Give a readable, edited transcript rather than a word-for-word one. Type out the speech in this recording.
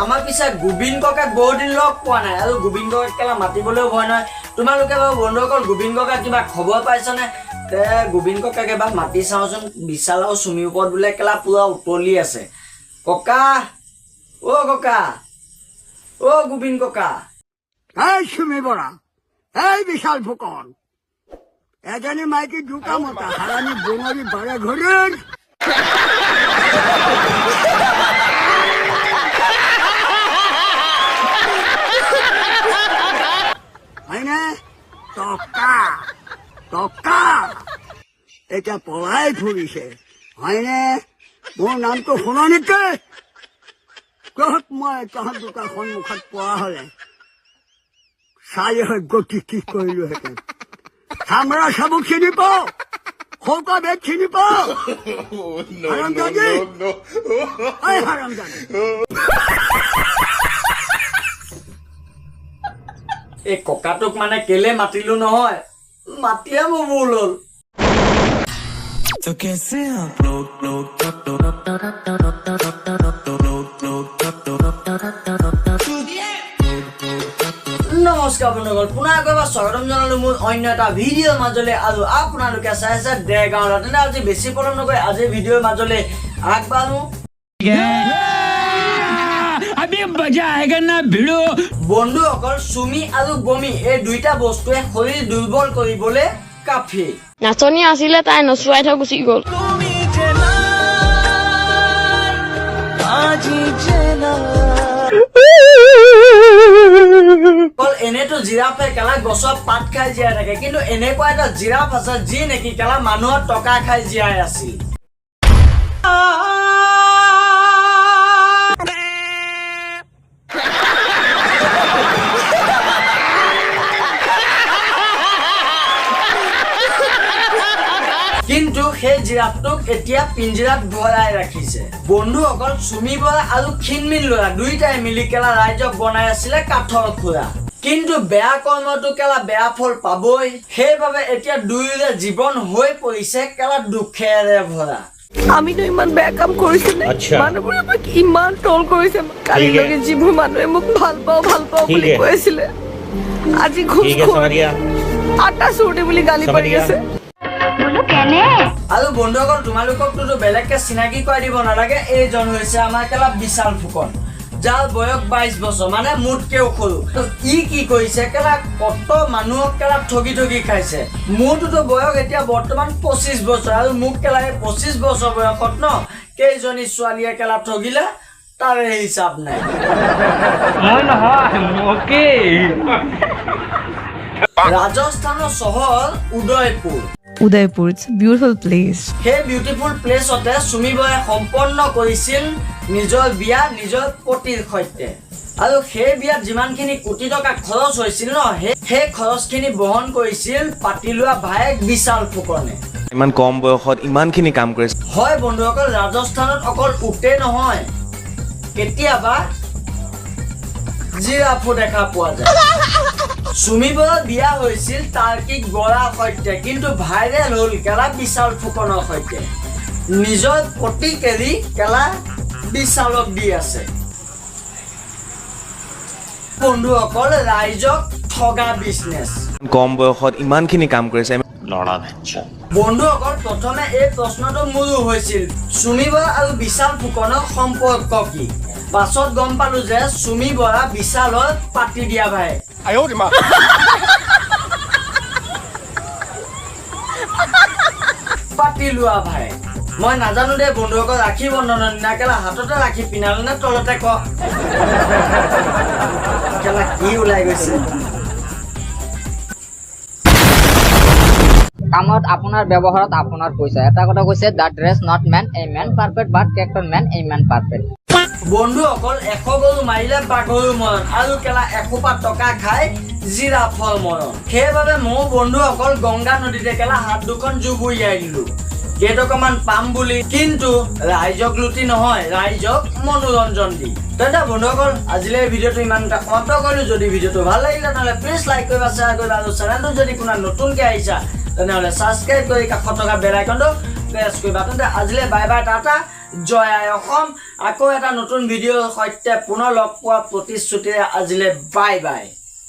আমাৰ পিছে গোবিন্দ ককাক বহুত দিন লগ পোৱা নাই আৰু গোবিন্দ ককাক কেলা মাতিবলৈও ভয় নহয় তোমালোকে বাৰু বন্ধুসকল গোবিন্দ ককাক কিবা খবৰ পাইছনে তে গোবিন্দ ককাক এবাৰ মাতি চাওঁচোন বিশাল আৰু চুমিৰ ওপৰত বোলে কেলা পুৰা উতলি আছে ককা ও গোবিন্দ ককা এই চুমি বৰা এই বিশাল ফুকন এজনী মাইকী দুটা মতা হাৰানি বনৰি বাৰে ঘৰেৰ হয়নে টকা টকা এটা পলাই ফুৰিছে হয়নে মোৰ নামটো শুনা নেকি কত মই তহঁত দুটা সন্মুখত পোৱা হলে চাই হৈ গতি কি কৰিলোহেঁতেন চামৰা চাবুক চিনি পাও সৌকা বেগ চিনি পাও হাৰামজাদী হাৰামজাদী এই ককাটোক মানে কেলে মাতিলো নহয় মাতিয়ে মোৰ ভুল হ'ল तो कैसे आप लोग নমস্কাৰ বন্ধুসকল পুনৰ একবাৰ স্বাগতম জনালো মোৰ অন্য এটা ভিডিঅ'ৰ মাজলৈ আৰু আপোনালোকে চাই আছে দেৰগাঁও তেনে আজি বেছি পলম নকৰি আজি ভিডিঅ'ৰ মাজলৈ আগবাঢ়ো বন্ধুসকল চুমি আৰু বমি এই দুইটা বস্তুৱে শৰীৰ দুৰ্বল কৰিবলৈ কাফি নাচনি আছিলে তাই নচুৱাই থৈ গুচি গ'ল এনেতো জিৰাফে কেলা গছৰ পাত খাই জীয়াই থাকে কিন্তু এনেকুৱা এটা জিৰাফ আছে যি নেকি কেলা মানুহৰ টকা খাই জীয়াই আছিল কিন্তু সেই জিৰাফটোক এতিয়া পিঞ্জিৰাত ভৰাই ৰাখিছে বন্ধুসকল চুমি বৰা আৰু খিনমিন লৰা দুইটাই মিলি কেলা ৰাইজক বনাই আছিলে কাঠৰ খুৰা কিন্তু বেয়া কৰ্মটো কেলা বেয়া ফল পাবই সেইবাবে এতিয়া দুয়োৰে জীৱন হৈ পৰিছে কেলা দুখেৰে ভৰা আমিতো ইমান বেয়া কাম কৰিছিলে মানুহবোৰে আমাক ইমান ট্ৰল কৰিছে কালিলৈকে যিবোৰ মানুহে মোক ভাল পাওঁ বুলি কৈ আছিলে আজি আটা চুৰটি বুলি গালি পাৰি আছে আৰু বন্ধুসকল তোমালোককতো বেলেগকে চিনাকি কৰাই দিব নালাগে এইজন হৈছে আমাৰ কেলা বিশাল ফুকন যাৰ বয়স 22 বছৰ মানে মোতকেও সৰু ই কি কৰিছে কেলা কত মানুহক কেলা ঠগি খাইছে মোৰতো বয়স এতিয়া বৰ্তমান 25 বছৰ আৰু মোক কেলা 25 বছৰ বয়সত ন কেইজনী ছোৱালীয়ে কেলা ঠগিলে তাৰে হিচাপ নাই ৰাজস্থানৰ চহৰ Udaipur it's a beautiful place সেই বিউটিফুল প্লেচতে চুমি বৰাই সম্পন্ন কৰিছিল নিজৰ বিয়া নিজৰ পতিৰ সৈতে আৰু সেই বিয়াত যিমানখিনি কোটি টকা খৰচ হৈছিল ন সেই খৰচখিনি বহন কৰিছিল পাতি লোৱা ভায়েক বিশাল ফুকনে ইমান কম বয়সত ইমানখিনি কাম কৰিছে হয় বন্ধুসকল ৰাজস্থানত অকল উঠে নহয় কেতিয়াবা জিৰাফো দেখা পোৱা যায় চুমি বৰাৰ বিয়া হৈছিল তাৰ্কিক বৰাৰ সৈতে কিন্তু ভাইৰেল হ'ল কেলা বিশাল ফুকনৰ সৈতে নিজৰ পতি কেৰি কেলা বিশালক দি আছে বন্ধুসকল ৰাইজক ঠগা বিজনেছ কম বয়সত ইমানখিনি কাম কৰিছে লৰা বন্ধুসকল প্ৰথমে এই প্ৰশ্নটো মোৰো হৈছিল চুমি বৰা আৰু বিশাল ফুকনৰ সম্পৰ্ক কি পাছত গম পালো যে চুমি বৰা বিশালৰ পাতি দিয়া ভাই পাতি লোৱা ভাই মই নাজানো দে বন্ধুসকল ৰাখি বন্ধনৰ দিনা কেলা হাততে ৰাখি পিন্ধালো নে তলতে ক কেলা কি ওলাই গৈছে কামত আপোনাৰ ব্যৱহাৰত আপোনাৰ পইচা এটা কথা কৈছে that dress not men a men perfect but character men a men perfect বন্ধুসকল 100 গৰু মাৰিলে বাঘৰো মৰণ আৰু কেলা এসোপা টকা খাই জিৰাফৰ মৰণ সেইবাবে মই বন্ধুসকল গংগা নদীতে কেলা হাত দুখন জুবুৰিয়াই দিলো কেইটকামান পাম বুলি কিন্তু ৰাইজক লুটি নহয় ৰাইজক মনোৰঞ্জন দি তেন্তে বন্ধুসকল আজিলৈ ভিডিঅ'টো ইমান এটা সমাপ্ত কৰিলো যদি ভিডিঅ'টো ভাল লাগিলে তেনেহ'লে প্লিজ লাইক কৰিবা শ্বেয়াৰ কৰিবা আৰু চেনেলটো যদি কোনো নতুনকৈ আহিছা তেনেহ'লে ছাবস্ক্ৰাইব কৰি কাষত থকা বেল আইকনটো প্ৰেছ কৰিবা তেন্তে আজিলৈ বাই বাই টাটা জয় আই অসম আকৌ এটা নতুন ভিডিঅ'ৰ সৈতে পুনৰ লগ পোৱা প্ৰতিশ্ৰুতিৰে আজিলৈ বাই বাই।